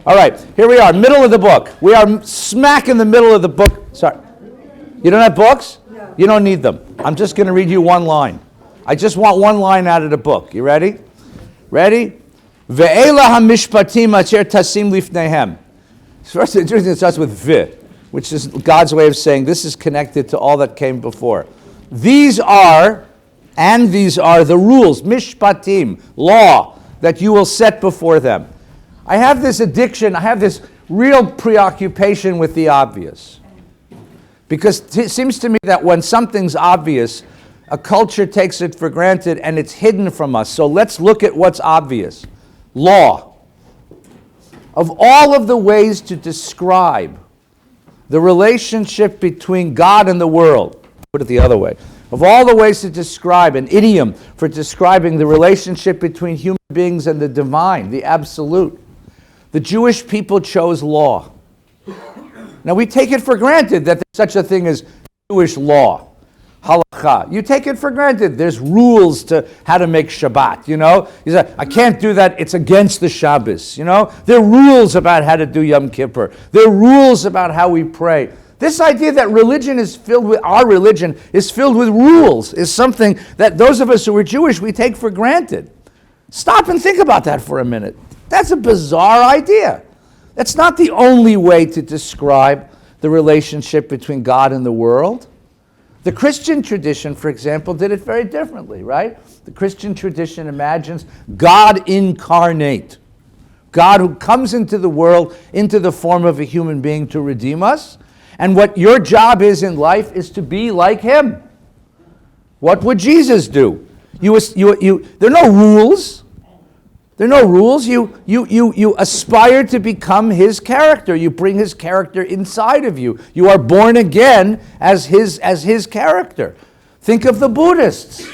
All right, here we are, middle of the book. We are smack in the middle of the book. Sorry. You don't have books? No. You don't need them. I'm just going to read you one line. I just want one line out of the book. You ready? Ready? Ve'ela ha-mishpatim asher tasim lifnehem. First, it starts with ve, which is God's way of saying this is connected to all that came before. These are the rules, mishpatim, law, that you will set before them. I have this addiction, I have this real preoccupation with the obvious. Because it seems to me that when something's obvious, a culture takes it for granted and it's hidden from us. So let's look at what's obvious. Law. Of all of the ways to describe the relationship between God and the world, put it the other way, of all the ways to describe, an idiom for describing the relationship between human beings and the divine, the absolute, the Jewish people chose law. Now we take it for granted that there's such a thing as Jewish law, halakha. You take it for granted. There's rules to how to make Shabbat, you know. You say, I can't do that, it's against the Shabbos, you know. There are rules about how to do Yom Kippur. There are rules about how we pray. This idea that religion is filled with, our religion is filled with rules, is something that those of us who are Jewish, we take for granted. Stop and think about that for a minute. That's a bizarre idea. That's not the only way to describe the relationship between God and the world. The Christian tradition, for example, did it very differently, right? The Christian tradition imagines God incarnate. God who comes into the world, into the form of a human being to redeem us. And what your job is in life is to be like him. What would Jesus do? There are no rules. There are no rules. You aspire to become his character. You bring his character inside of you. You are born again as his character. Think of the Buddhists.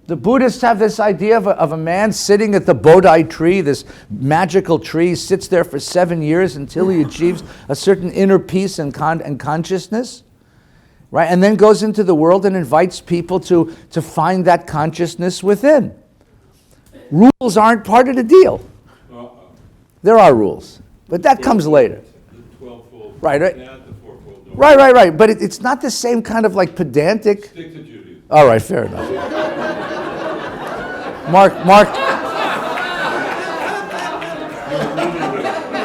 The Buddhists have this idea of a man sitting at the Bodhi tree, this magical tree, sits there for 7 years until he achieves a certain inner peace and consciousness, right? And then goes into the world and invites people to find that consciousness within. Rules aren't part of the deal. There are rules, but that comes later. The 12-fold. Right. Not the 4-fold. Right. But it's not the same kind of like pedantic. Stick to Judaism. All right, fair enough. Mark.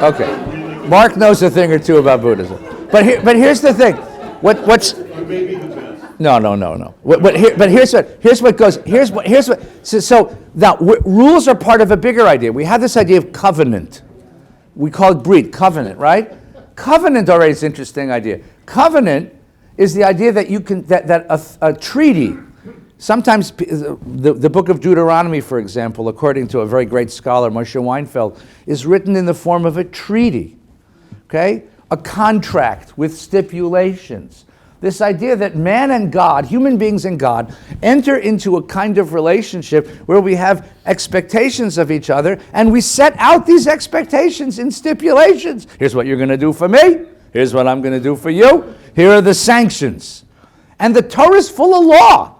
Okay. Mark knows a thing or two about Buddhism. But here's the thing. What's Maybe the best. No. But here's what goes. So now rules are part of a bigger idea. We have this idea of covenant. We call it brit, covenant, right? Covenant already is an interesting idea. Covenant is the idea that you can that a treaty. Sometimes the book of Deuteronomy, for example, according to a very great scholar, Moshe Weinfeld, is written in the form of a treaty. Okay, a contract with stipulations. This idea that man and God, human beings and God, enter into a kind of relationship where we have expectations of each other and we set out these expectations in stipulations. Here's what you're going to do for me. Here's what I'm going to do for you. Here are the sanctions. And the Torah is full of law.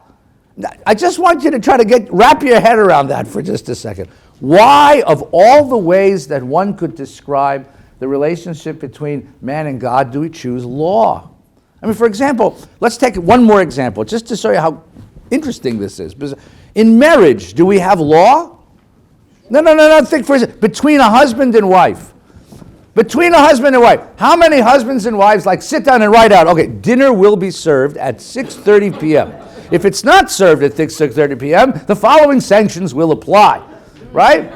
I just want you to try to wrap your head around that for just a second. Why, of all the ways that one could describe the relationship between man and God, do we choose law? I mean, for example, let's take one more example, just to show you how interesting this is. In marriage, do we have law? No. Think for a second. Between a husband and wife. Between a husband and wife. How many husbands and wives sit down and write out, okay, dinner will be served at 6:30 p.m. If it's not served at 6:30 p.m., the following sanctions will apply. Right?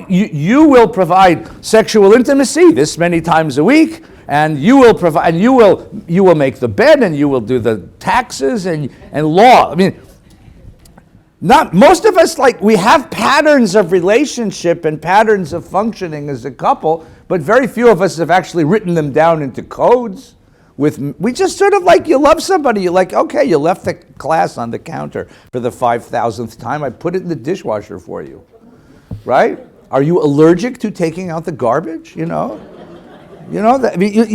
You will provide sexual intimacy this many times a week. And you will provide, and you will make the bed, and you will do the taxes and law. I mean, not most of us we have patterns of relationship and patterns of functioning as a couple, but very few of us have actually written them down into codes. We just sort of you love somebody, you're like, okay, you left the glass on the counter for the 5,000th time. I put it in the dishwasher for you, right? Are you allergic to taking out the garbage? You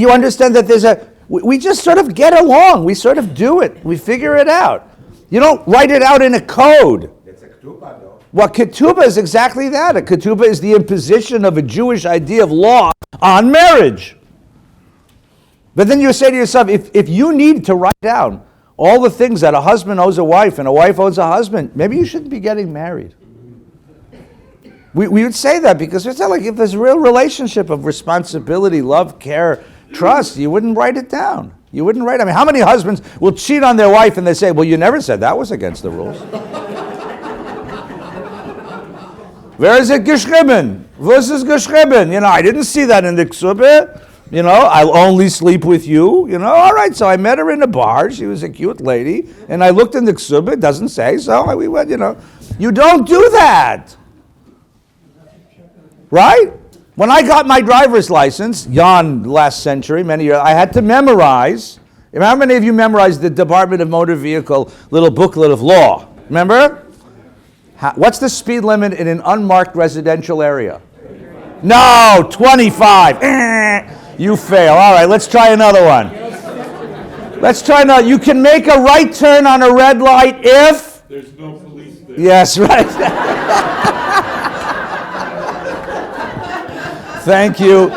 understand that we just sort of get along. We sort of do it. We figure it out. You don't write it out in a code. It's a ktuba, though. Well, ketubah is exactly that. A ketubah is the imposition of a Jewish idea of law on marriage. But then you say to yourself, if you need to write down all the things that a husband owes a wife and a wife owes a husband, maybe you shouldn't be getting married. We would say that because it's not like if there's a real relationship of responsibility, love, care, trust, you wouldn't write it down. You wouldn't write it. I mean, how many husbands will cheat on their wife and they say, well, you never said that was against the rules. Where is it geschrieben? Was ist geschrieben? You know, I didn't see that in the ksubah. You know, I'll only sleep with you. You know, all right, so I met her in a bar. She was a cute lady. And I looked in the ksubah. It doesn't say, so we went, you know. You don't do that. Right? When I got my driver's license, last century, many years, I had to memorize. How many of you memorized the Department of Motor Vehicle little booklet of law? Remember? What's the speed limit in an unmarked residential area? No, 25. You fail. All right, let's try another one. Let's try another. You can make a right turn on a red light if... There's no police there. Yes, right. Thank you.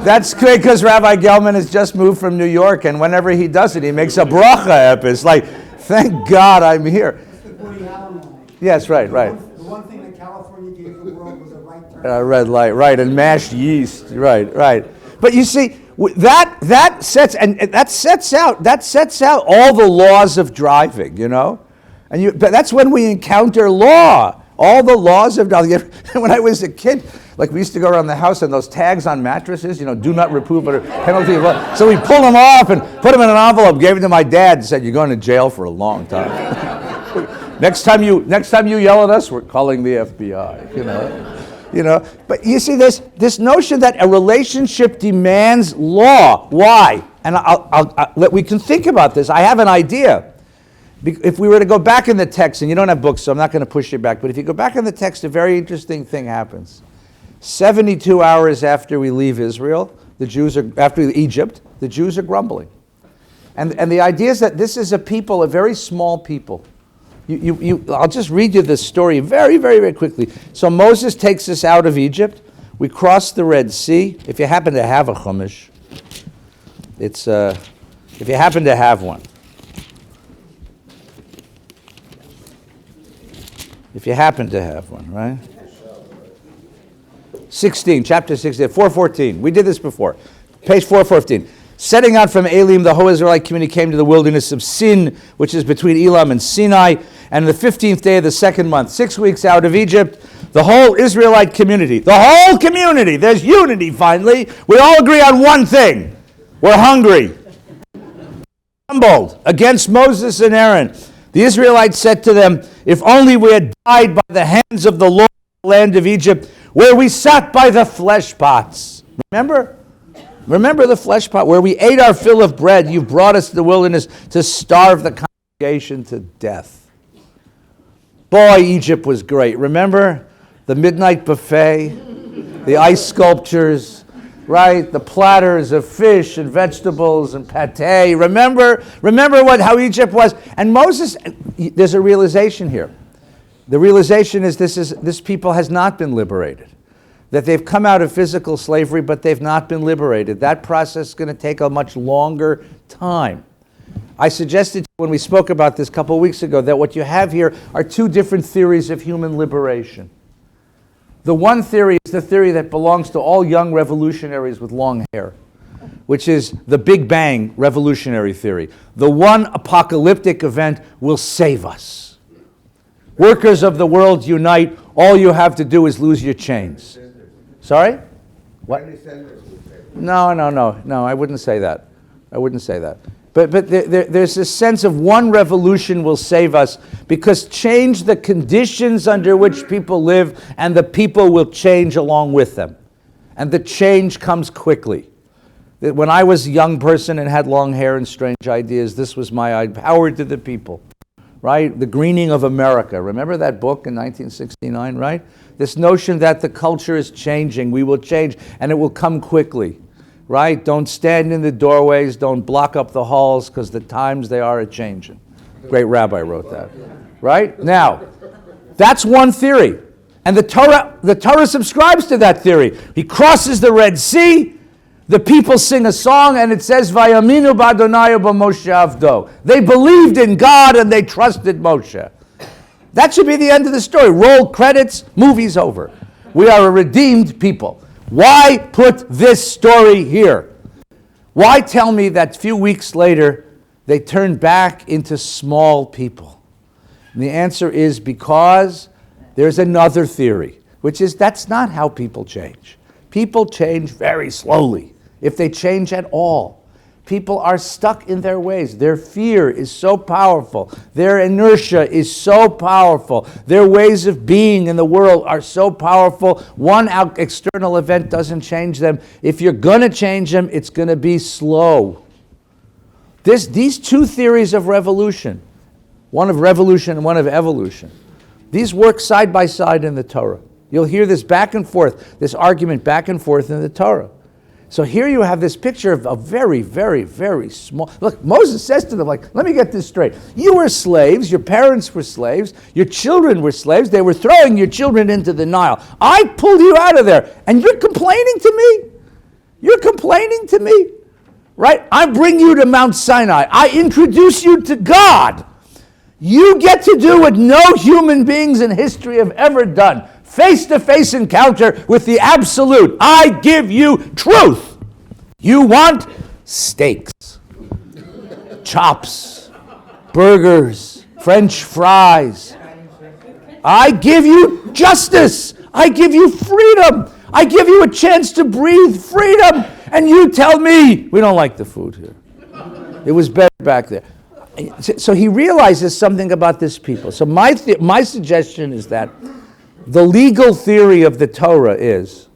That's great because Rabbi Gelman has just moved from New York, and whenever he does it, he makes a bracha. It's like, thank God I'm here. Yes, right. The one thing that California gave the world was a right turn. A red light, right, and mashed yeast, right. But you see, that sets out all the laws of driving, you know, but that's when we encounter law, all the laws of driving. When I was a kid, like we used to go around the house and those tags on mattresses, you know, do not reprove under penalty of law. So we pulled them off and put them in an envelope, gave it to my dad, and said, "You're going to jail for a long time." Next time you yell at us, we're calling the FBI. You know. But you see this notion that a relationship demands law. Why? And we can think about this. I have an idea. If we were to go back in the text, and you don't have books, so I'm not going to push you back. But if you go back in the text, a very interesting thing happens. 72 hours after we leave Israel, after Egypt, the Jews are grumbling, and the idea is that this is a people, a very small people. I'll just read you this story very, very, very quickly. So Moses takes us out of Egypt. We cross the Red Sea. If you happen to have a chumash, if you happen to have one. If you happen to have one, right? 16, chapter 16, 4:14. We did this before. Page 414. Setting out from Elim, the whole Israelite community came to the wilderness of Sin, which is between Elam and Sinai, and the 15th day of the second month, 6 weeks out of Egypt, the whole Israelite community, there's unity finally. We all agree on one thing. We're hungry. Humbled against Moses and Aaron. The Israelites said to them, if only we had died by the hands of the Lord in the land of Egypt, where we sat by the flesh pots. Remember the flesh pot where we ate our fill of bread. You brought us to the wilderness to starve the congregation to death. Boy, Egypt was great. Remember the midnight buffet, the ice sculptures, right? The platters of fish and vegetables and pate. Remember how Egypt was. And Moses, there's a realization here. The realization is this people has not been liberated. That they've come out of physical slavery, but they've not been liberated. That process is going to take a much longer time. I suggested when we spoke about this a couple of weeks ago that what you have here are two different theories of human liberation. The one theory is the theory that belongs to all young revolutionaries with long hair, which is the Big Bang revolutionary theory. The one apocalyptic event will save us. Workers of the world unite. All you have to do is lose your chains. Sorry? What? No, I wouldn't say that. But there's a sense of one revolution will save us because change the conditions under which people live and the people will change along with them. And the change comes quickly. When I was a young person and had long hair and strange ideas, this was my idea. Power to the people, right? The Greening of America. Remember that book in 1969, right? This notion that the culture is changing, we will change, and it will come quickly. Right? Don't stand in the doorways, don't block up the halls, because the times they are a-changing. Great rabbi wrote that. Right? Now, that's one theory. And the Torah subscribes to that theory. He crosses the Red Sea. The people sing a song, and it says, "Vayaminu b'Adonai b'Moshe avdo." They believed in God and they trusted Moshe. That should be the end of the story. Roll credits, movie's over. We are a redeemed people. Why put this story here? Why tell me that a few weeks later they turned back into small people? And the answer is because there's another theory, which is that's not how people change. People change very slowly, if they change at all. People are stuck in their ways. Their fear is so powerful. Their inertia is so powerful. Their ways of being in the world are so powerful. One external event doesn't change them. If you're going to change them, it's going to be slow. These two theories of revolution, one of revolution and one of evolution, these work side by side in the Torah. You'll hear this back and forth, this argument back and forth in the Torah. So here you have this picture of a very, very, very small... Look, Moses says to them, let me get this straight. You were slaves, your parents were slaves, your children were slaves, they were throwing your children into the Nile. I pulled you out of there, and you're complaining to me? You're complaining to me? Right? I bring you to Mount Sinai. I introduce you to God. You get to do what no human beings in history have ever done. Face-to-face encounter with the absolute. I give you truth. You want steaks, chops, burgers, French fries. I give you justice. I give you freedom. I give you a chance to breathe freedom. And you tell me, we don't like the food here. It was better back there. So he realizes something about this people. So my suggestion is that the legal theory of the Torah is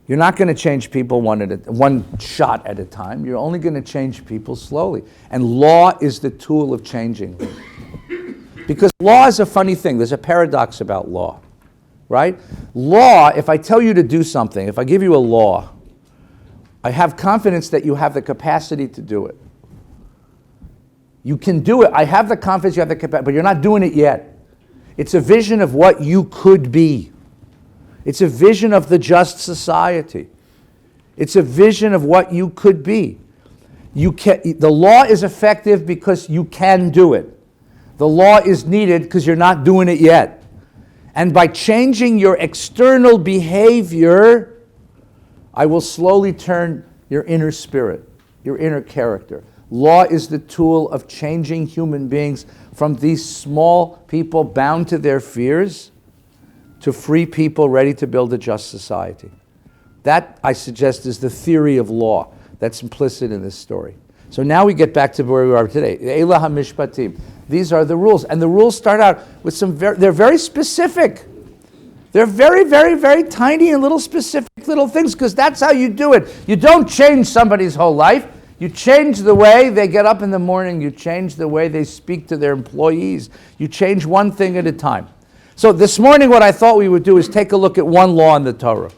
you're not going to change people one shot at a time. You're only going to change people slowly. And law is the tool of changing them. Because law is a funny thing. There's a paradox about law, right? Law, if I tell you to do something, if I give you a law, I have confidence that you have the capacity to do it. You can do it. I have the confidence you have the capacity, but you're not doing it yet. It's a vision of what you could be. It's a vision of the just society. It's a vision of what you could be. The law is effective because you can do it. The law is needed because you're not doing it yet. And by changing your external behavior, I will slowly turn your inner spirit, your inner character. Law is the tool of changing human beings from these small people bound to their fears to free people ready to build a just society. That, I suggest, is the theory of law that's implicit in this story. So now we get back to where we are today. Elah HaMishpatim. These are the rules. And the rules start out with they're very specific. They're very, very, very tiny and little specific little things because that's how you do it. You don't change somebody's whole life. You change the way they get up in the morning. You change the way they speak to their employees. You change one thing at a time. So this morning what I thought we would do is take a look at one law in the Torah.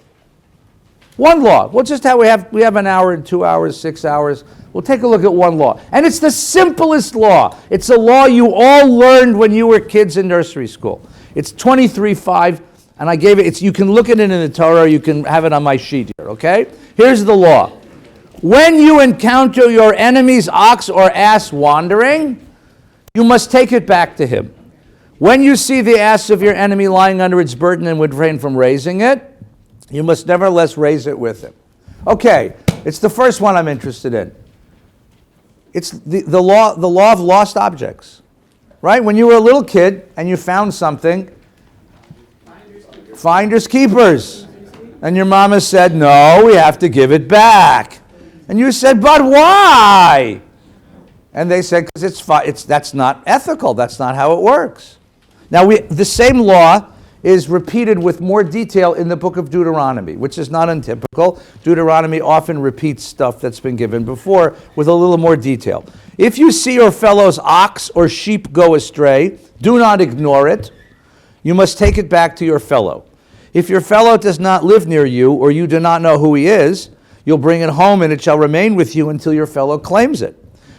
One law. We'll just have, we have an hour and 2 hours, 6 hours. We'll take a look at one law. And it's the simplest law. It's a law you all learned when you were kids in nursery school. It's 23:5, and I gave it, you can look at it in the Torah, you can have it on my sheet here, okay? Here's the law. When you encounter your enemy's ox or ass wandering, you must take it back to him. When you see the ass of your enemy lying under its burden and would refrain from raising it, you must nevertheless raise it with him. Okay, it's the first one I'm interested in. It's the law of lost objects, right? When you were a little kid and you found something, finders keepers. And your mama said, no, we have to give it back. And you said, but why? And they said, because that's not ethical. That's not how it works. Now, the same law is repeated with more detail in the book of Deuteronomy, which is not untypical. Deuteronomy often repeats stuff that's been given before with a little more detail. If you see your fellow's ox or sheep go astray, do not ignore it. You must take it back to your fellow. If your fellow does not live near you, or you do not know who he is, you'll bring it home and it shall remain with you until your fellow claims it.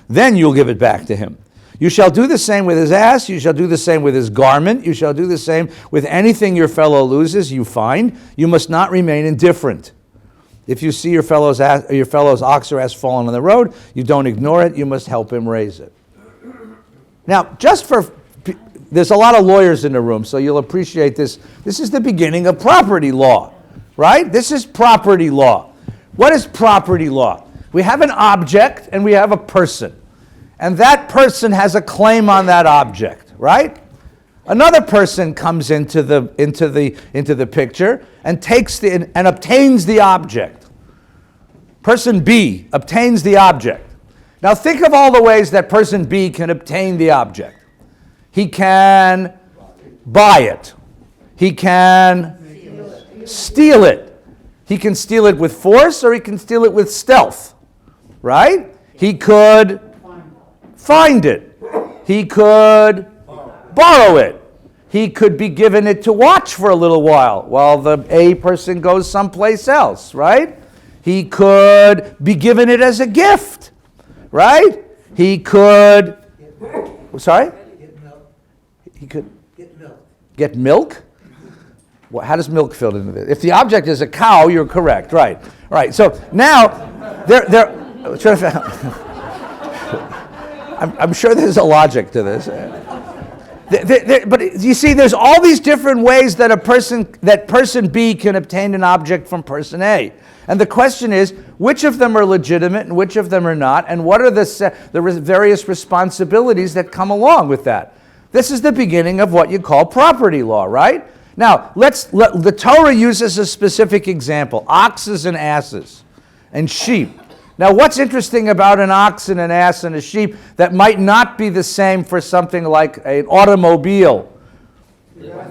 Then you'll give it back to him. You shall do the same with his ass. You shall do the same with his garment. You shall do the same with anything your fellow loses, you find. You must not remain indifferent. If you see your fellow's ox or ass fallen on the road, you don't ignore it. You must help him raise it. Now, there's a lot of lawyers in the room, so you'll appreciate this. This is the beginning of property law, right? This is property law. What is property law? We have an object and we have a person. And that person has a claim on that object, right? Another person comes into the picture and and obtains the object. Person B obtains the object. Now think of all the ways that person B can obtain the object. He can buy it. He can steal it. He can steal it with force or he can steal it with stealth, right? He could find it. He could borrow it. He could be given it to watch for a little while the A person goes someplace else, right? He could be given it as a gift, right? He could, sorry? Get milk. He could Get milk. get milk? Well, how does milk fit into this? If the object is a cow, you're correct, right? All right, so now, I'm sure there's a logic to this. But you see, there's all these different ways that person B can obtain an object from person A. And the question is, which of them are legitimate and which of them are not, and what are the various responsibilities that come along with that? This is the beginning of what you call property law, right? Now, the Torah uses a specific example, oxes and asses and sheep. Now, what's interesting about an ox and an ass and a sheep that might not be the same for something like an automobile? They're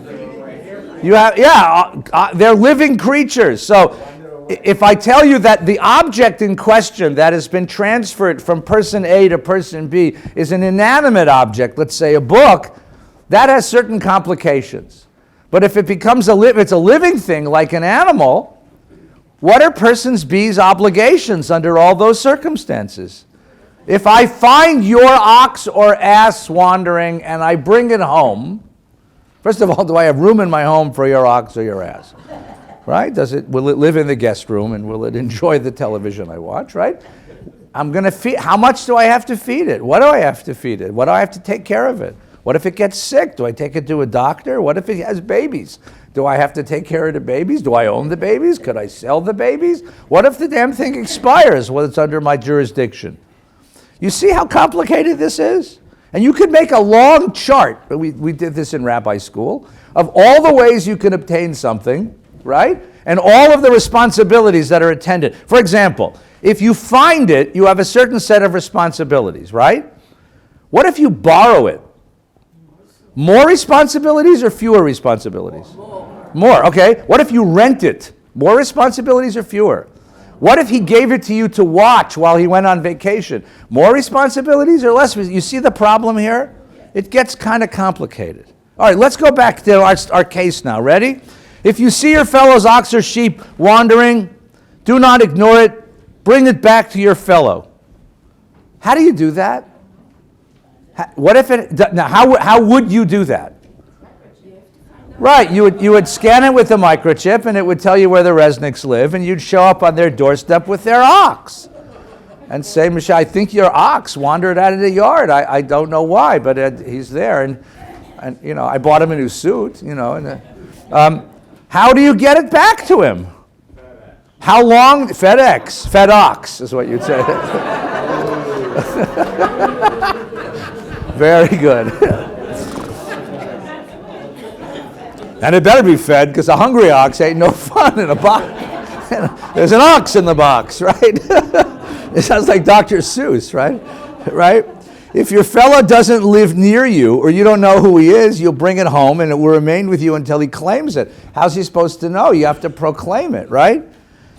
living creatures. So if I tell you that the object in question that has been transferred from person A to person B is an inanimate object, let's say a book, that has certain complications. But if it becomes it's a living thing like an animal, what are person B's obligations under all those circumstances? If I find your ox or ass wandering and I bring it home, first of all, do I have room in my home for your ox or your ass? Right? Will it live in the guest room and will it enjoy the television I watch, right? I'm going to feed, how much do I have to feed it? What do I have to feed it? What do I have to take care of it? What if it gets sick? Do I take it to a doctor? What if it has babies? Do I have to take care of the babies? Do I own the babies? Could I sell the babies? What if the damn thing expires when it's under my jurisdiction? You see how complicated this is? And you could make a long chart, we did this in Rabbi school, of all the ways you can obtain something, right? And all of the responsibilities that are attended. For example, if you find it, you have a certain set of responsibilities, right? What if you borrow it? More responsibilities or fewer responsibilities? More, okay. What if you rent it? More responsibilities or fewer? What if he gave it to you to watch while he went on vacation? More responsibilities or less? You see the problem here? It gets kind of complicated. All right, let's go back to our case now. Ready? If you see your fellow's ox or sheep wandering, do not ignore it. Bring it back to your fellow. How do you do that? What if it? Now, how would you do that? Right, you would scan it with a microchip, and it would tell you where the Resnicks live, and you'd show up on their doorstep with their ox, and say, "Michelle, I think your ox wandered out of the yard. I don't know why, but he's there, and I bought him a new suit, how do you get it back to him? How long? FedOx is what you'd say. Very good. And it better be fed, because a hungry ox ain't no fun in a box. There's an ox in the box, right? It sounds like Dr. Seuss, right? If your fellow doesn't live near you, or you don't know who he is, you'll bring it home, and it will remain with you until he claims it. How's he supposed to know? You have to proclaim it, right?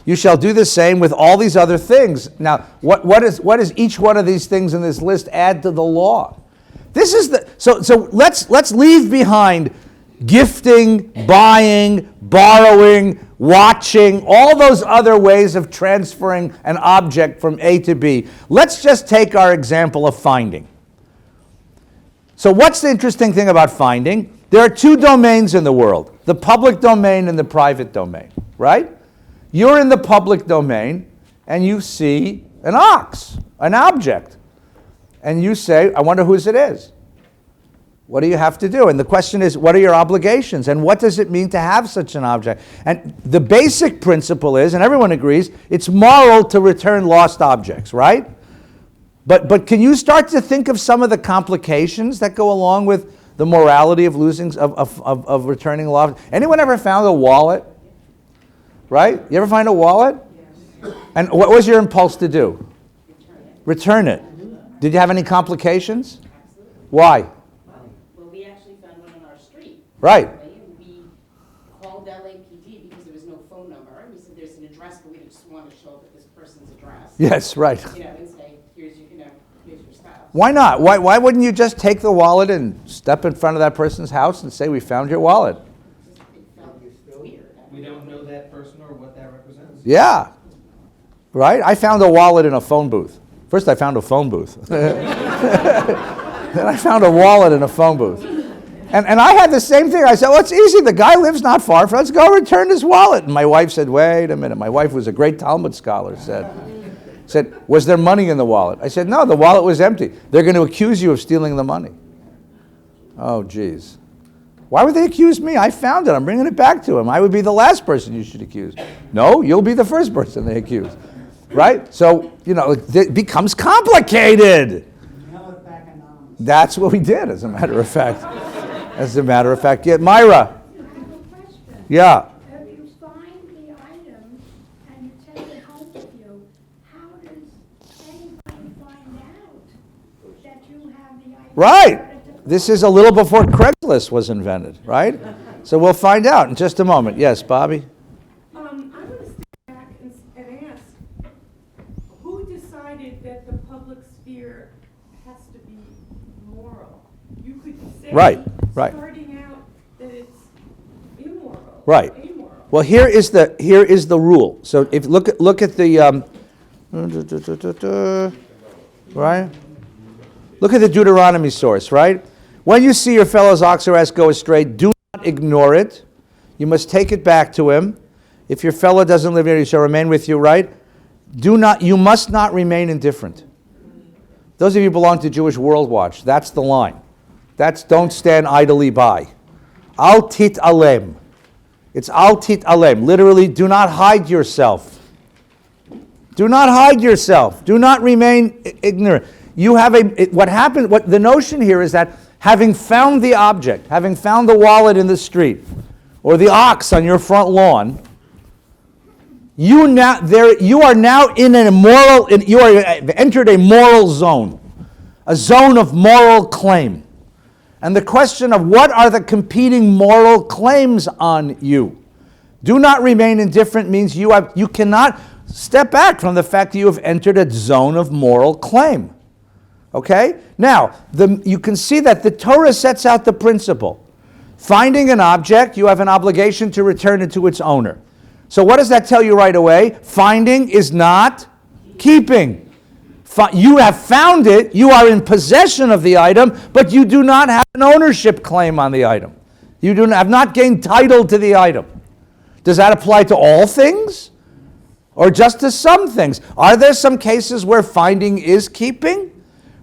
You shall do the same with all these other things. Now, what does each one of these things in this list add to the law? This is so let's leave behind gifting, buying, borrowing, watching, all those other ways of transferring an object from A to B. Let's just take our example of finding. So what's the interesting thing about finding? There are two domains in the world, the public domain and the private domain, right? You're in the public domain and you see an ox, an object, and you say, I wonder whose it is. What do you have to do? And the question is, what are your obligations? And what does it mean to have such an object? And the basic principle is, and everyone agrees, it's moral to return lost objects, right? But can you start to think of some of the complications that go along with the morality of losing, of returning lost? Anyone ever found a wallet? Right? You ever find a wallet? Yes. And what was your impulse to do? Return it. Did you have any complications? Absolutely. Why? Well, we actually found one on our street. Right. And we called LAPD because there was no phone number. And we said there's an address, but we just want to show up at this person's address. Yes, right. You know, and say, here's your stuff. Why not? Why wouldn't you just take the wallet and step in front of that person's house and say, we found your wallet? It felt weird. We don't know that person or what that represents. Yeah. Right? I found a wallet in a phone booth. First I found a phone booth. Then I found a wallet in a phone booth. And I had the same thing. I said, well, it's easy. The guy lives not far. Let's go return his wallet. And my wife said, wait a minute. My wife was a great Talmud scholar, said, was there money in the wallet? I said, no, the wallet was empty. They're going to accuse you of stealing the money. Oh, geez. Why would they accuse me? I found it. I'm bringing it back to him. I would be the last person you should accuse. No, you'll be the first person they accuse. Right? So, it becomes complicated. Mail it back anonymous. That's what we did, as a matter of fact. Yeah, Myra. I have a question. Yeah. If you find the item and you take it home with you, how does anybody find out that you have the item? Right. This is a little before Craigslist was invented, right? So we'll find out in just a moment. Yes, Bobby? I want to step back and ask, who decided that the public sphere has to be moral? You could say, Right. starting out, that it's immoral. Right. Amoral. Well, here is the rule. So if look at the right. Look at the Deuteronomy source, right? When you see your fellow's ox or ass go astray, do not ignore it. You must take it back to him. If your fellow doesn't live near you, he shall remain with you, right? You must not remain indifferent. Those of you who belong to Jewish World Watch, that's the line. That's don't stand idly by. Al tit alem. It's al tit alem. Literally, do not hide yourself. Do not hide yourself. Do not remain ignorant. You have what the notion here is that having found the object, having found the wallet in the street, or the ox on your front lawn, you are now you are entered a moral zone, a zone of moral claim. And the question of what are the competing moral claims on you? Do not remain indifferent means you cannot step back from the fact that you have entered a zone of moral claim. Okay? Now, you can see that the Torah sets out the principle. Finding an object, you have an obligation to return it to its owner. So what does that tell you right away? Finding is not keeping. You have found it, you are in possession of the item, but you do not have an ownership claim on the item. You have not gained title to the item. Does that apply to all things? Or just to some things? Are there some cases where finding is keeping?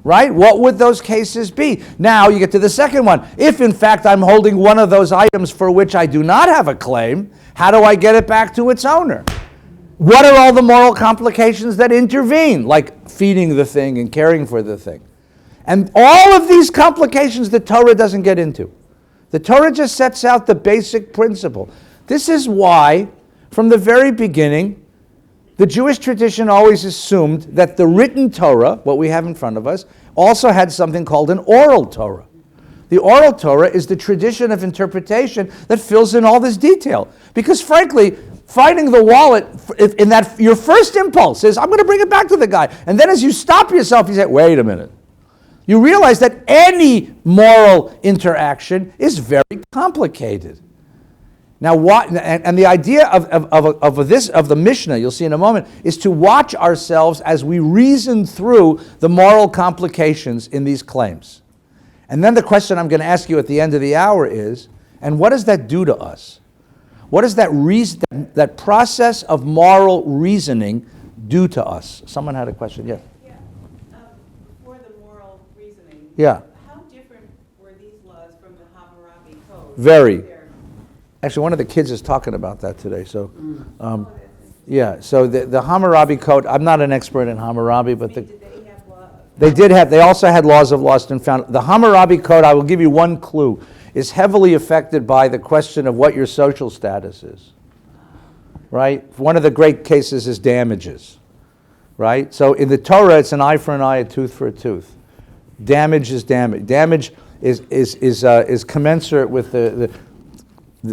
Right? What would those cases be? Now you get to the second one. If in fact I'm holding one of those items for which I do not have a claim, how do I get it back to its owner? What are all the moral complications that intervene, like feeding the thing and caring for the thing? And all of these complications the Torah doesn't get into. The Torah just sets out the basic principle. This is why, from the very beginning, the Jewish tradition always assumed that the written Torah, what we have in front of us, also had something called an oral Torah. The oral Torah is the tradition of interpretation that fills in all this detail. Because frankly, finding the wallet, in that your first impulse is, I'm going to bring it back to the guy. And then as you stop yourself, you say, wait a minute. You realize that any moral interaction is very complicated. Now, and the idea of the Mishnah, you'll see in a moment, is to watch ourselves as we reason through the moral complications in these claims. And then the question I'm going to ask you at the end of the hour is, and what does that do to us? What does that process of moral reasoning do to us? Someone had a question, yeah. Yeah, for the moral reasoning. Yeah. How different were these laws from the Hammurabi Code? Very. They're- Actually, one of the kids is talking about that today. So, yeah. So the Hammurabi Code. I'm not an expert in Hammurabi, but Did they have laws? they also had laws of lost and found. The Hammurabi Code, I will give you one clue, is heavily affected by the question of what your social status is. Right. One of the great cases is damages. Right. So in the Torah, it's an eye for an eye, a tooth for a tooth. Damage is damage. Damage is commensurate with the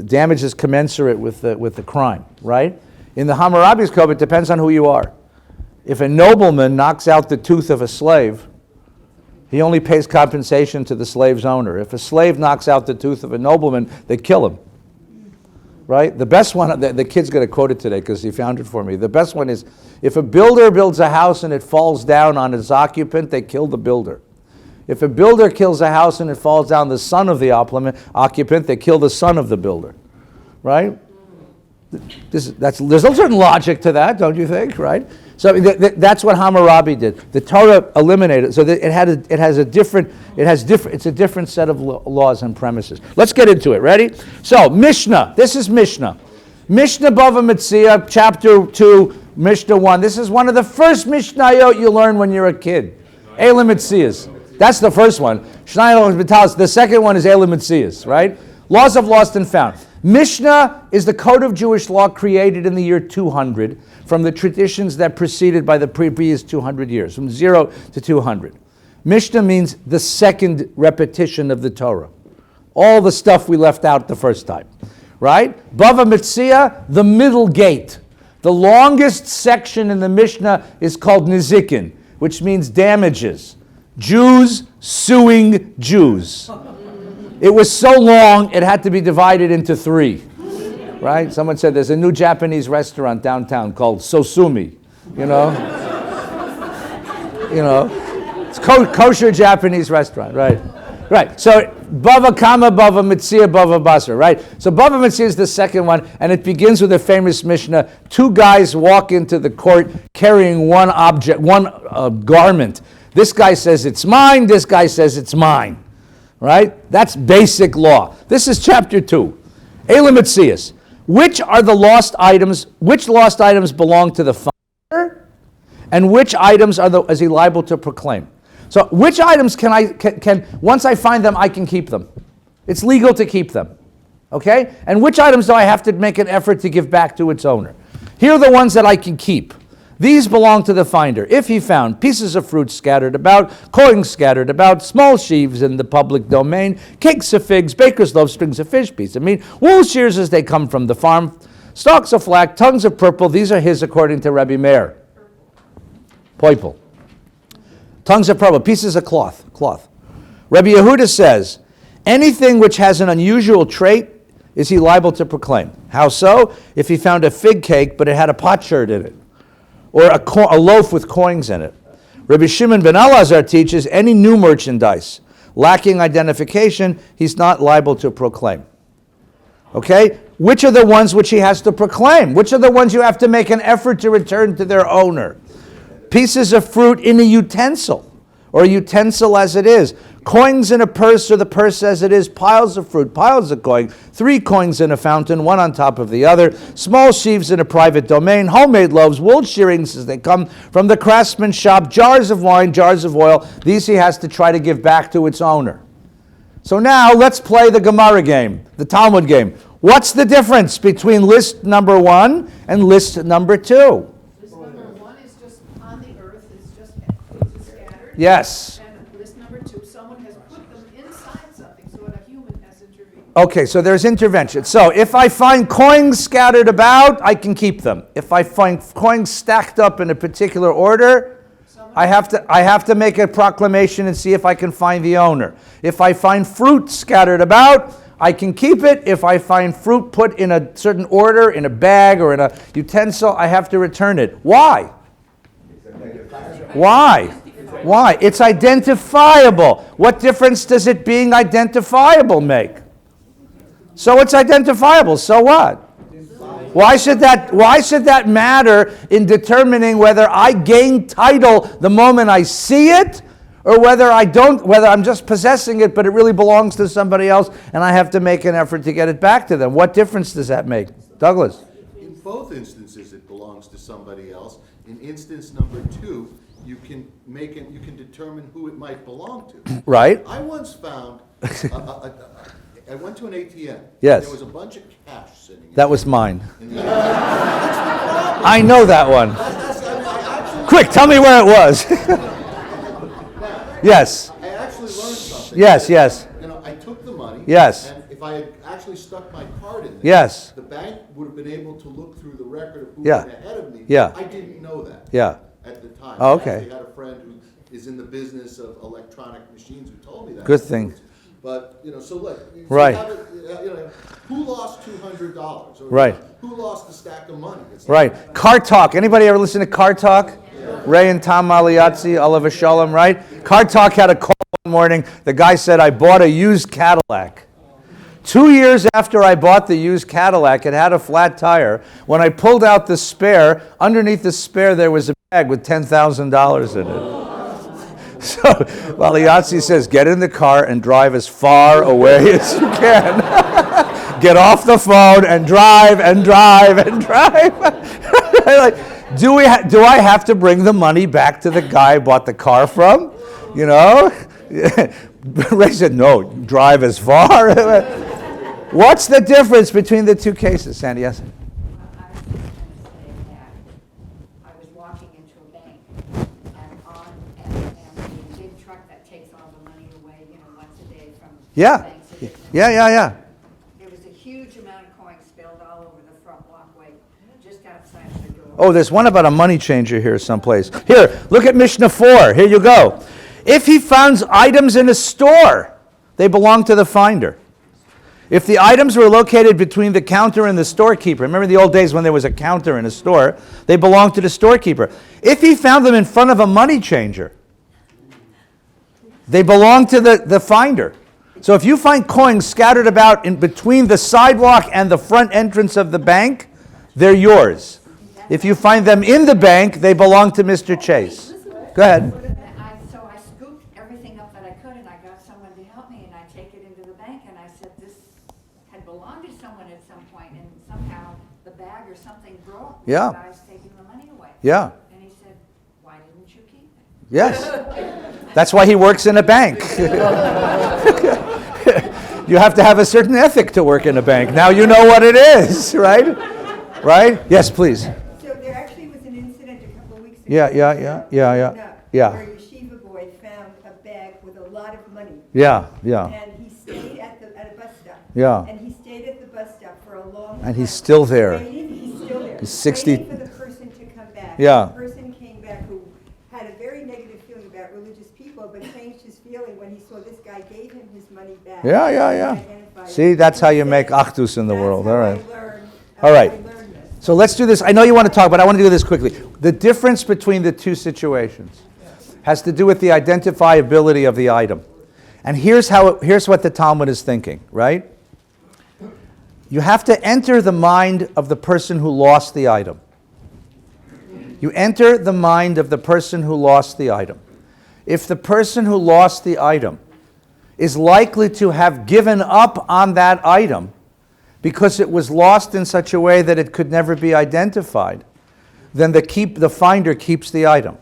damage is commensurate with the crime, right? In the Hammurabi's Code, it depends on who you are. If a nobleman knocks out the tooth of a slave, he only pays compensation to the slave's owner. If a slave knocks out the tooth of a nobleman, they kill him, right? The best one, the kid's going to quote it today because he found it for me. The best one is, if a builder builds a house and it falls down on its occupant, they kill the builder. If a builder kills a house and it falls down the son of the occupant, they kill the son of the builder, right? There's a certain logic to that, don't you think, right? So that's what Hammurabi did. The Torah eliminated, so that it's a different set of laws and premises. Let's get into it. Ready? So Mishnah. This is Mishnah. Mishnah Bava Metzia, chapter 2, Mishnah 1. This is one of the first Mishnayot you learn when you're a kid. Elam Metzias. That's the first one. Shnayot Vitalis. The second one is Elam Metzias, right? Laws of lost and found. Mishnah is the code of Jewish law created in the year 200 from the traditions that preceded by the previous 200 years, from 0 to 200. Mishnah means the second repetition of the Torah. All the stuff we left out the first time, right? Bava Metzia, the middle gate. The longest section in the Mishnah is called Nizikin, which means damages. Jews suing Jews. It was so long, it had to be divided into 3, right? Someone said there's a new Japanese restaurant downtown called Sosumi, you know? It's kosher Japanese restaurant, right? Right, so Bava Kama, Bava Metzia, Bava Basra, right? So Bava Metzia is the second one, and it begins with a famous Mishnah. 2 guys walk into the court carrying one object, one garment. This guy says it's mine, this guy says it's mine. Right? That's basic law. This is chapter 2. Elam Metzias. Which are the lost items? Which lost items belong to the finder? And which items is he liable to proclaim? So which items can once I find them, I can keep them. It's legal to keep them. Okay? And which items do I have to make an effort to give back to its owner? Here are the ones that I can keep. These belong to the finder. If he found pieces of fruit scattered about, coins scattered about, small sheaves in the public domain, cakes of figs, baker's loaves, strings of fish, piece of meat, wool shears as they come from the farm, stalks of flax, tongues of purple, these are his according to Rabbi Meir. Poipel. Tongues of purple, pieces of cloth. Rabbi Yehuda says, anything which has an unusual trait is he liable to proclaim. How so? If he found a fig cake but it had a potsherd in it, or a loaf with coins in it. Rabbi Shimon ben Elazar teaches any new merchandise lacking identification, he's not liable to proclaim. Okay? Which are the ones which he has to proclaim? Which are the ones you have to make an effort to return to their owner? Pieces of fruit in a utensil, or a utensil as it is. Coins in a purse, or the purse as it is. Piles of fruit, piles of coin. 3 coins in a fountain, one on top of the other. Small sheaves in a private domain. Homemade loaves, wool shearings as they come from the craftsman's shop. Jars of wine, jars of oil. These he has to try to give back to its owner. So now let's play the Gemara game, the Talmud game. What's the difference between list number 1 and list number 2? List number 1 is just on the earth, it's just scattered. Yes. And list number 2, someone has put them inside something, so a human has intervened. Okay, so there's intervention. So if I find coins scattered about, I can keep them. If I find coins stacked up in a particular order, I have to make a proclamation and see if I can find the owner. If I find fruit scattered about, I can keep it. If I find fruit put in a certain order, in a bag or in a utensil, I have to return it. Why? Why? Why? It's identifiable. What difference does it being identifiable make? So it's identifiable. So what? Why should that matter in determining whether I gain title the moment I see it, or whether I'm just possessing it, but it really belongs to somebody else, and I have to make an effort to get it back to them? What difference does that make? Douglas? In both instances, it belongs to somebody else. In instance number 2, you can determine who it might belong to. Right. I once found, I went to an ATM. Yes. There was a bunch of cash sitting in That was mine. the ATM. I know that one. Quick, tell me where it was. Yes. I actually learned something. Yes, yes. I took the money. Yes. And if I had actually stuck my card in there, Yes. the bank would have been able to look through the record of who Yeah. was ahead of me. Yeah. I didn't know that. Yeah. At the time. Oh, okay. I actually had a friend who is in the business of electronic machines who told me that. Good thing. But, so look. Right. Who lost $200? Or Right. Who lost a stack of money? It's Right. Car Talk. Anybody ever listen to Car Talk? Ray and Tom Maliazzi, Oliver Shalom, right? Car Talk had a call one morning. The guy said, I bought a used Cadillac. 2 years after I bought the used Cadillac, it had a flat tire. When I pulled out the spare, underneath the spare there was a bag with $10,000 in it. So Maliazzi says, get in the car and drive as far away as you can. Get off the phone and drive and drive and drive. Like, do I have to bring the money back to the guy I bought the car from? Ray said, no, drive as far. What's the difference between the two cases, Sandy? Yes? I was just going to say that I was walking into a bank and the big truck that takes all the money away, once a day from Yeah. banks. that isn't- Yeah. There was a huge amount of coins spilled all over the front walkway, just outside the door. Oh, there's one about a money changer here someplace. Here, look at Mishnah 4. Here you go. If he finds items in a store, they belong to the finder. If the items were located between the counter and the storekeeper, remember the old days when there was a counter in a store, they belong to the storekeeper. If he found them in front of a money changer, they belong to the finder. So if you find coins scattered about in between the sidewalk and the front entrance of the bank, they're yours. If you find them in the bank, they belong to Mr. Chase. Go ahead. So I scooped everything up that I could, and I got someone to help me, and I take it into the bank, and I said, this had belonged to someone at some point, and somehow the bag or something broke. Yeah. The guy's taking the money away. Yeah. And he said, why didn't you keep it? Yes. That's why he works in a bank. You have to have a certain ethic to work in a bank. Now you know what it is, right? Right? Yes, please. So there actually was an incident a couple of weeks ago. Yeah. Where a yeshiva boy found a bag with a lot of money. Yeah. And he stayed at a bus stop. Yeah. And he stayed at the bus stop for a long time. And he's still there. He's still there. He's 60 Waiting for the person to come back. Yeah. The person came back who had a very negative feeling about religious people, but changed his feeling when he saw this guy gave him his money back. Yeah. Identified See, him. that's how you He make said, achdus in the world. All right. All right. I learned this. So let's do this. I know you want to talk, but I want to do this quickly. The difference between the two situations has to do with the identifiability of the item. And here's what the Talmud is thinking, right? You have to enter the mind of the person who lost the item. You enter the mind of the person who lost the item. If the person who lost the item is likely to have given up on that item because it was lost in such a way that it could never be identified, then the finder keeps the item.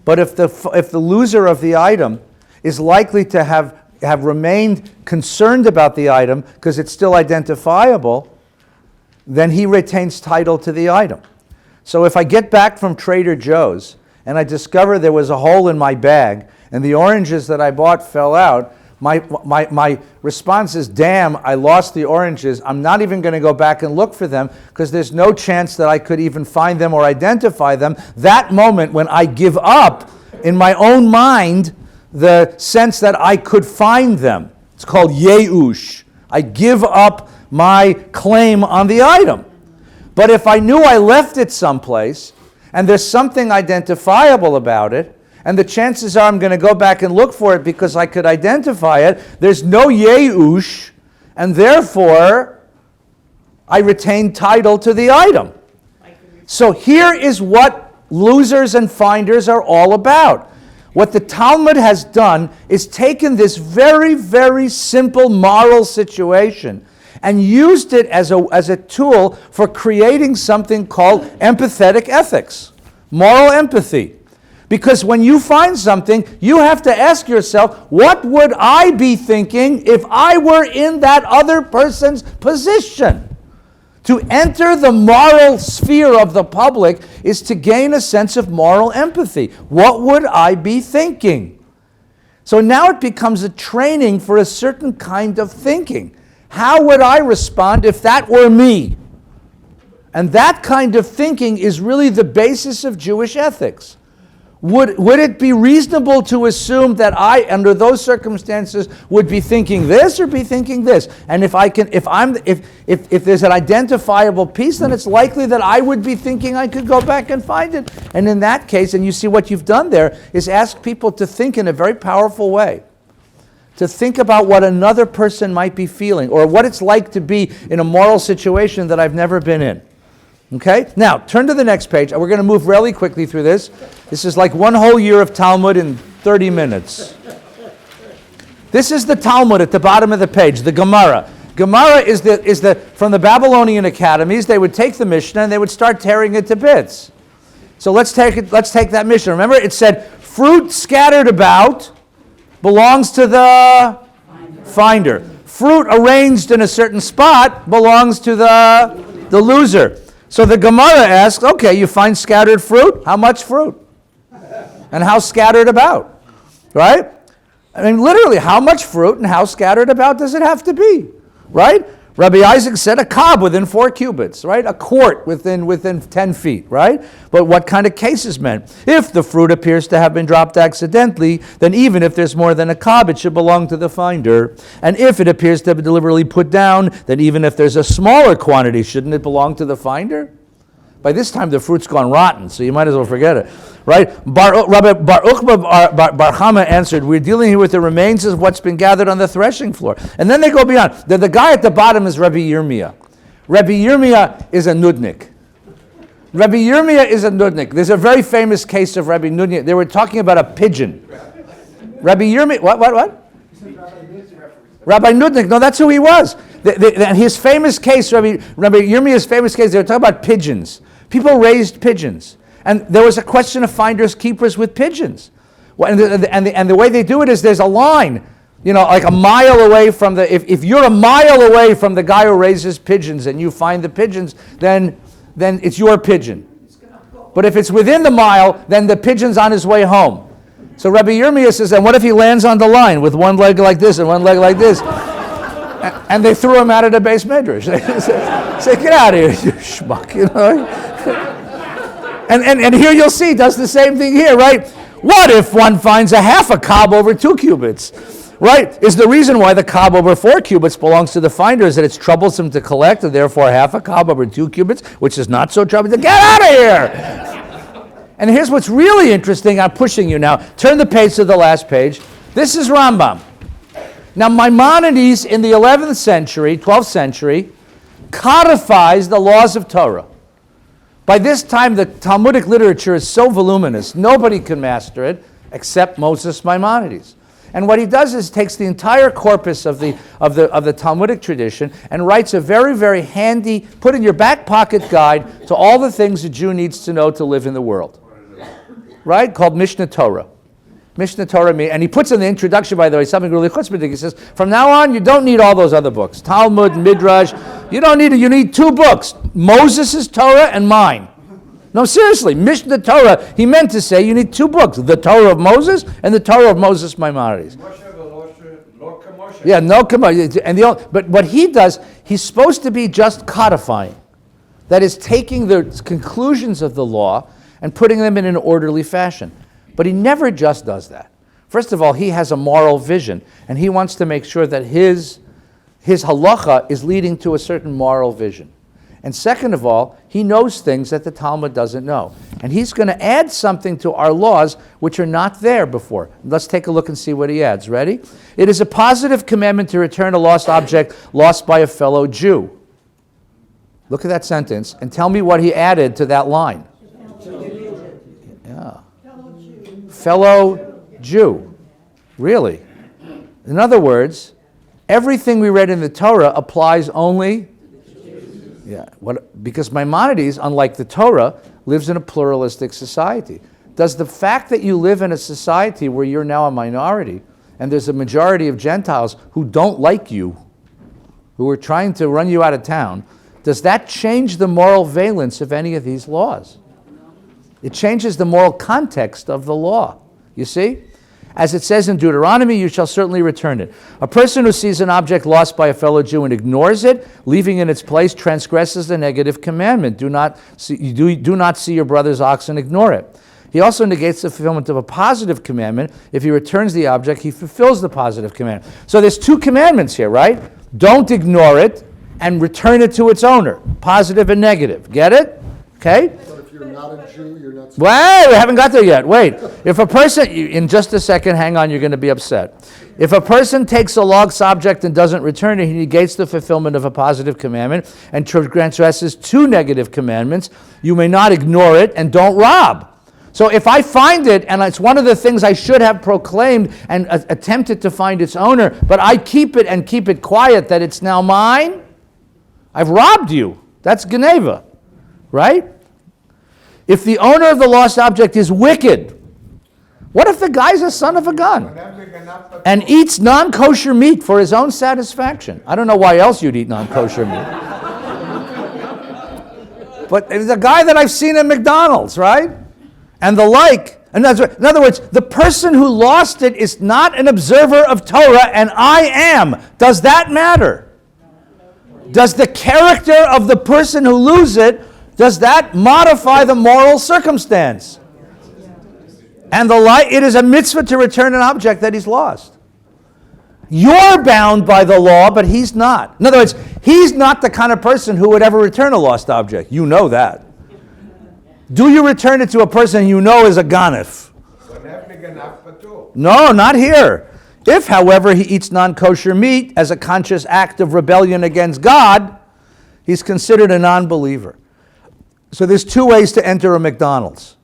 But if the loser of the item is likely to have remained concerned about the item because it's still identifiable, then he retains title to the item. So if I get back from Trader Joe's and I discover there was a hole in my bag and the oranges that I bought fell out, my response is, damn, I lost the oranges. I'm not even going to go back and look for them because there's no chance that I could even find them or identify them. That moment when I give up in my own mind the sense that I could find them. It's called yeush. I give up my claim on the item. But if I knew I left it someplace and there's something identifiable about it, and the chances are I'm going to go back and look for it because I could identify it. There's no yeush, and therefore I retain title to the item. So here is what losers and finders are all about. What the Talmud has done is taken this very, very simple moral situation and used it as a tool for creating something called empathetic ethics, moral empathy. Because when you find something, you have to ask yourself, what would I be thinking if I were in that other person's position? To enter the moral sphere of the public is to gain a sense of moral empathy. What would I be thinking? So now it becomes a training for a certain kind of thinking. How would I respond if that were me? And that kind of thinking is really the basis of Jewish ethics. Would it be reasonable to assume that I, under those circumstances, would be thinking this or be thinking this? And if there's an identifiable piece, then it's likely that I would be thinking I could go back and find it. And in that case, and you see what you've done there, is ask people to think in a very powerful way. To think about what another person might be feeling, or what it's like to be in a moral situation that I've never been in. Okay? Now, turn to the next page. We're going to move really quickly through this. This is like one whole year of Talmud in 30 minutes. This is the Talmud at the bottom of the page, the Gemara. Gemara is from the Babylonian academies. They would take the Mishnah and they would start tearing it to bits. So let's take that Mishnah. Remember, it said, fruit scattered about belongs to the finder. Fruit arranged in a certain spot belongs to the loser. So the Gemara asks, okay, you find scattered fruit? How much fruit? And how scattered about? Right? I mean, literally, how much fruit and how scattered about does it have to be? Right? Rabbi Isaac said a cob within 4 cubits, right? A quart within 10 feet, right? But what kind of case is meant? If the fruit appears to have been dropped accidentally, then even if there's more than a cob, it should belong to the finder. And if it appears to have been deliberately put down, then even if there's a smaller quantity, shouldn't it belong to the finder? By this time, the fruit's gone rotten, so you might as well forget it, right? Rabbi Bar Chama answered, we're dealing here with the remains of what's been gathered on the threshing floor. And then they go beyond. The guy at the bottom is Rabbi Yirmiyah. Rabbi Yirmiyah is a nudnik. Rabbi Yirmiyah is a nudnik. There's a very famous case of Rabbi Nudnik. They were talking about a pigeon. Rabbi Yirmiyah, what? Rabbi Nudnik, no, that's who he was. His famous case, Rabbi Yirmiyah's famous case, they were talking about pigeons. People raised pigeons. And there was a question of finders, keepers with pigeons. And the way they do it is there's a line, like a mile away from if you're a mile away from the guy who raises pigeons and you find the pigeons, then it's your pigeon. But if it's within the mile, then the pigeon's on his way home. So Rabbi Yirmiyah says, and what if he lands on the line with one leg like this and one leg like this? And they threw him out of the base medrash. They say, get out of here, you schmuck, And here you'll see, does the same thing here, right? What if one finds a half a cob over 2 cubits? Right? Is the reason why the cob over 4 cubits belongs to the finder is that it's troublesome to collect, and therefore half a cob over 2 cubits, which is not so troublesome. Get out of here! And here's what's really interesting. I'm pushing you now. Turn the page to the last page. This is Rambam. Now, Maimonides in the 11th century, 12th century, codifies the laws of Torah. By this time, the Talmudic literature is so voluminous, nobody can master it except Moses Maimonides. And what he does is takes the entire corpus of the Talmudic tradition and writes a very, very handy, put in your back pocket guide to all the things a Jew needs to know to live in the world. Right? Called Mishnah Torah. Mishnah Torah, and he puts in the introduction, by the way, something really chutzpah. He says, from now on, you don't need all those other books. Talmud, Midrash, you don't need it. You need 2 books, Moses' Torah and mine. No, seriously, Mishnah Torah, he meant to say you need 2 books, the Torah of Moses and the Torah of Moses Maimonides. Yeah, no, come on. But what he does, he's supposed to be just codifying. That is, taking the conclusions of the law and putting them in an orderly fashion. But he never just does that. First of all, he has a moral vision, and he wants to make sure that his halacha is leading to a certain moral vision. And second of all, he knows things that the Talmud doesn't know. And he's going to add something to our laws which are not there before. Let's take a look and see what he adds. Ready? It is a positive commandment to return a lost object lost by a fellow Jew. Look at that sentence and tell me what he added to that line. Yeah. Fellow Jew. Really? In other words, everything we read in the Torah applies only. Yeah. Because Maimonides, unlike the Torah, lives in a pluralistic society. Does the fact that you live in a society where you're now a minority and there's a majority of Gentiles who don't like you, who are trying to run you out of town, does that change the moral valence of any of these laws? It changes the moral context of the law. You see? As it says in Deuteronomy, you shall certainly return it. A person who sees an object lost by a fellow Jew and ignores it, leaving in its place, transgresses the negative commandment. Do not see your brother's ox and ignore it. He also negates the fulfillment of a positive commandment. If he returns the object, he fulfills the positive commandment. So there's two commandments here, right? Don't ignore it and return it to its owner. Positive and negative. Get it? Okay? But if you're not a Jew, you're not. Wait, we haven't got there yet. Wait. If a person, in just a second, hang on, you're going to be upset. If a person takes a lost object and doesn't return it, he negates the fulfillment of a positive commandment and transgresses two negative commandments. You may not ignore it and don't rob. So if I find it, and it's one of the things I should have proclaimed and attempted to find its owner, but I keep it and keep it quiet that it's now mine, I've robbed you. That's Geneva, right? If the owner of the lost object is wicked, what if the guy's a son of a gun and eats non-kosher meat for his own satisfaction? I don't know why else you'd eat non-kosher meat. But it's a guy that I've seen at McDonald's, right? And the like. In other words, the person who lost it is not an observer of Torah, and I am. Does that matter? Does the character of the person who loses it, does that modify the moral circumstance? And the like, it is a mitzvah to return an object that he's lost. You're bound by the law, but he's not. In other words, he's not the kind of person who would ever return a lost object. You know that. Do you return it to a person you know is a ganef? No, not here. If, however, he eats non-kosher meat as a conscious act of rebellion against God, he's considered a non-believer. So there's two ways to enter a McDonald's,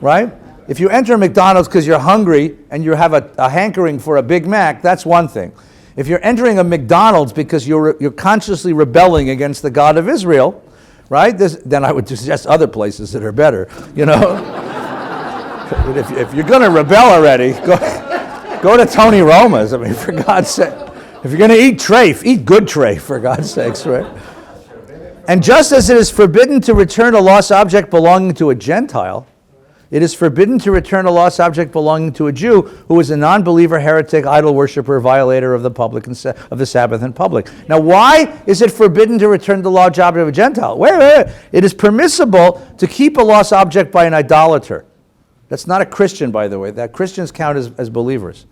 right? If you enter a McDonald's because you're hungry and you have a hankering for a Big Mac, that's one thing. If you're entering a McDonald's because you're consciously rebelling against the God of Israel, right? Then I would suggest other places that are better, you know. But if you're going to rebel already, go to Tony Roma's. I mean, for God's sake. If you're going to eat treif, eat good treif, for God's sakes, right? And just as it is forbidden to return a lost object belonging to a Gentile, it is forbidden to return a lost object belonging to a Jew who is a non-believer, heretic, idol worshiper, violator of the Sabbath in public. Now, why is it forbidden to return the lost object of a Gentile? Wait. It is permissible to keep a lost object by an idolater. That's not a Christian, by the way. That Christians count as believers.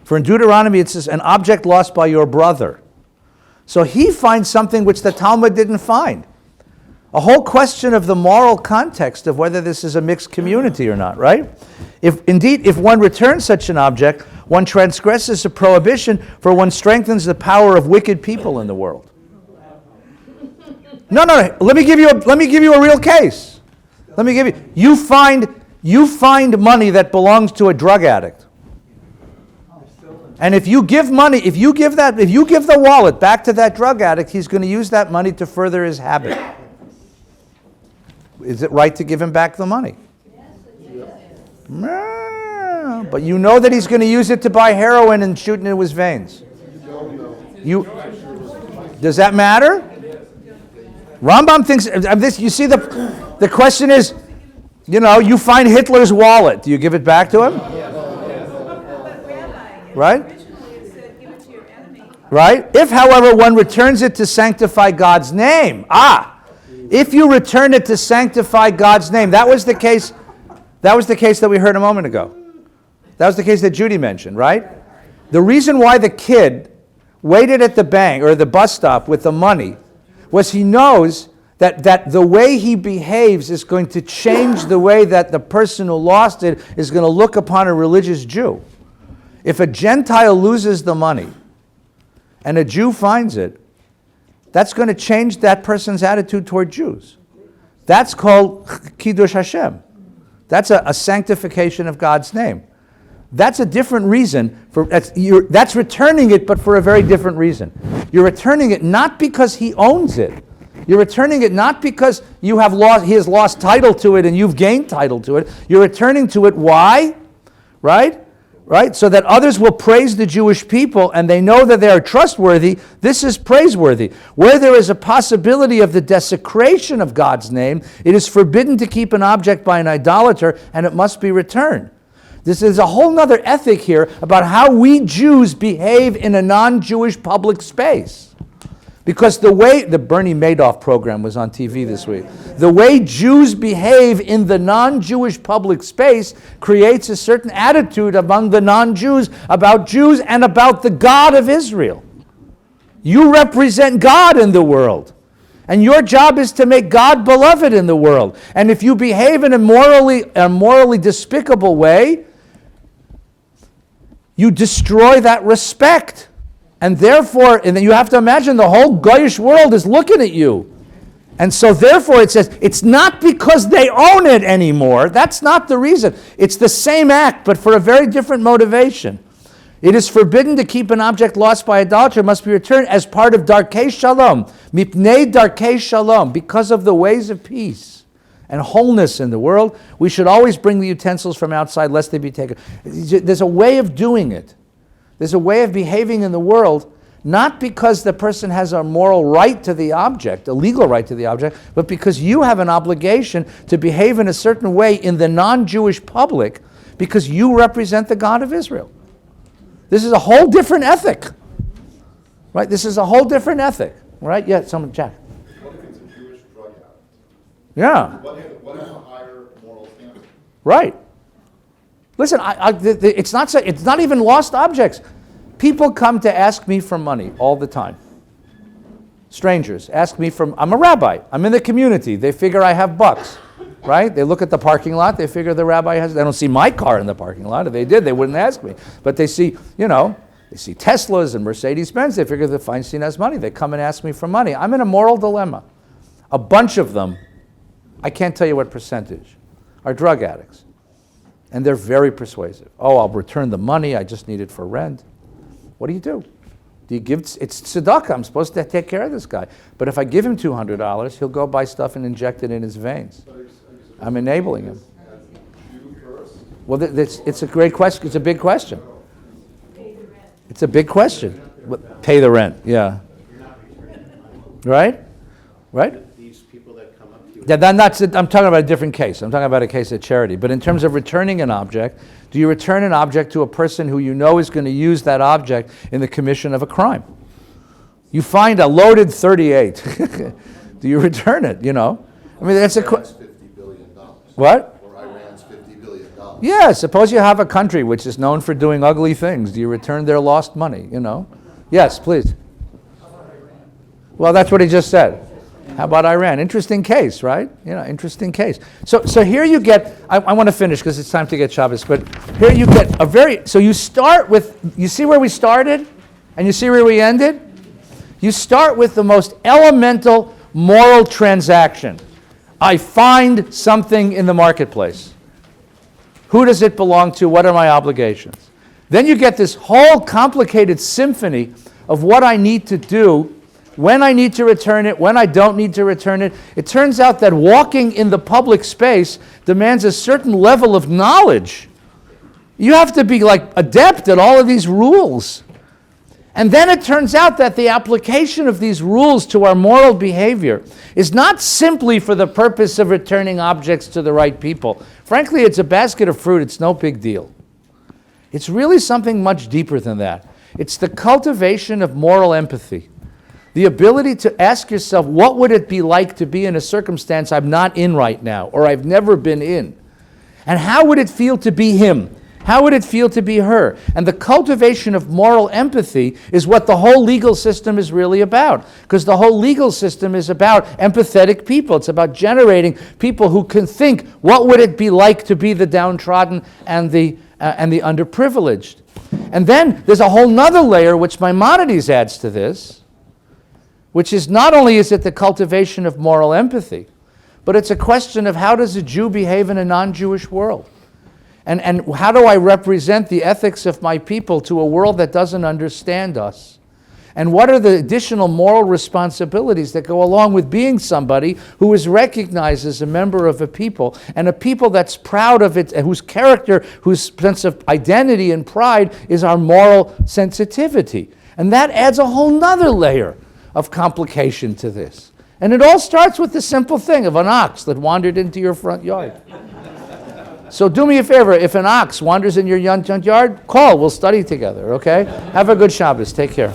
For in Deuteronomy it says, an object lost by your brother. So he finds something which the Talmud didn't find. A whole question of the moral context of whether this is a mixed community or not, right? If one returns such an object, one transgresses a prohibition, for one strengthens the power of wicked people in the world. No. Let me give you a real case. You find money that belongs to a drug addict. And if you give the wallet back to that drug addict, he's going to use that money to further his habit. Is it right to give him back the money? No, but you know that he's going to use it to buy heroin and shoot into his veins. Does that matter? Rambam thinks this. You see, the question is, you find Hitler's wallet. Do you give it back to him? Right? Right? If, however, one returns it to sanctify God's name. If you return it to sanctify God's name, that was the case that we heard a moment ago. That was the case that Judy mentioned, right? The reason why the kid waited at the bank or the bus stop with the money was he knows That the way he behaves is going to change the way that the person who lost it is going to look upon a religious Jew. If a Gentile loses the money and a Jew finds it, that's going to change that person's attitude toward Jews. That's called Kiddush Hashem. That's a sanctification of God's name. That's a different reason. That's returning it, but for a very different reason. You're returning it not because he owns it. You're returning it not because he has lost title to it and you've gained title to it. You're returning to it. Why? Right? So that others will praise the Jewish people and they know that they are trustworthy. This is praiseworthy. Where there is a possibility of the desecration of God's name, it is forbidden to keep an object by an idolater and it must be returned. This is a whole other ethic here about how we Jews behave in a non-Jewish public space. Because the way, the Bernie Madoff program was on TV this week, the way Jews behave in the non-Jewish public space creates a certain attitude among the non-Jews about Jews and about the God of Israel. You represent God in the world. And your job is to make God beloved in the world. And if you behave in a morally despicable way, you destroy that respect. And therefore, and then you have to imagine the whole Goyish world is looking at you. And so therefore it says, it's not because they own it anymore. That's not the reason. It's the same act, but for a very different motivation. It is forbidden to keep an object lost by idolatry, must be returned as part of Darkei Shalom. Mipnei Darkei Shalom, because of the ways of peace and wholeness in the world. We should always bring the utensils from outside lest they be taken. There's a way of doing it. There's a way of behaving in the world, not because the person has a moral right to the object, a legal right to the object, but because you have an obligation to behave in a certain way in the non-Jewish public because you represent the God of Israel. This is a whole different ethic. Right? This is a whole different ethic. Right? Yeah, someone, Jack. What if it's a Jewish drug addict? Yeah. What is a higher moral standard? Right. Listen, it's not even lost objects. People come to ask me for money all the time. Strangers ask me I'm a rabbi. I'm in the community. They figure I have bucks, right? They look at the parking lot. They figure the rabbi has. They don't see my car in the parking lot. If they did, they wouldn't ask me. But they see, they see Teslas and Mercedes-Benz. They figure that Feinstein has money. They come and ask me for money. I'm in a moral dilemma. A bunch of them, I can't tell you what percentage, are drug addicts. And they're very persuasive. Oh, I'll return the money. I just need it for rent. What do? Do you give? It's tzedakah. I'm supposed to take care of this guy. But if I give him $200, he'll go buy stuff and inject it in his veins. I'm enabling him. Well, it's a great question. It's a big question. It's a big question. Pay the rent. Yeah. Right? These people that come up to you. I'm talking about a different case. I'm talking about a case of charity. But in terms of returning an object, do you return an object to a person who you know is going to use that object in the commission of a crime? You find a loaded .38. Do you return it, I mean, that's $50 billion. What? Or Iran's $50 billion. Yeah, suppose you have a country which is known for doing ugly things. Do you return their lost money, Yes, please. Well, that's what he just said. How about Iran? Interesting case, right? Interesting case. So here you get, I want to finish because it's time to get Shabbos, but here you get so you start with, you see where we started and you see where we ended? You start with the most elemental moral transaction. I find something in the marketplace. Who does it belong to? What are my obligations? Then you get this whole complicated symphony of what I need to do, when I need to return it, when I don't need to return it. It turns out that walking in the public space demands a certain level of knowledge. You have to be like adept at all of these rules. And then it turns out that the application of these rules to our moral behavior is not simply for the purpose of returning objects to the right people. Frankly, it's a basket of fruit. It's no big deal. It's really something much deeper than that. It's the cultivation of moral empathy. The ability to ask yourself, what would it be like to be in a circumstance I'm not in right now, or I've never been in? And how would it feel to be him? How would it feel to be her? And the cultivation of moral empathy is what the whole legal system is really about. Because the whole legal system is about empathetic people. It's about generating people who can think, what would it be like to be the downtrodden and the underprivileged? And then there's a whole nother layer which Maimonides adds to this, which is not only is it the cultivation of moral empathy, but it's a question of how does a Jew behave in a non-Jewish world? And how do I represent the ethics of my people to a world that doesn't understand us? And what are the additional moral responsibilities that go along with being somebody who is recognized as a member of a people, and a people that's proud of it, whose character, whose sense of identity and pride is our moral sensitivity? And that adds a whole nother layer of complication to this. And it all starts with the simple thing of an ox that wandered into your front yard. So do me a favor, if an ox wanders in your front yard, call, we'll study together, okay? Have a good Shabbos, take care.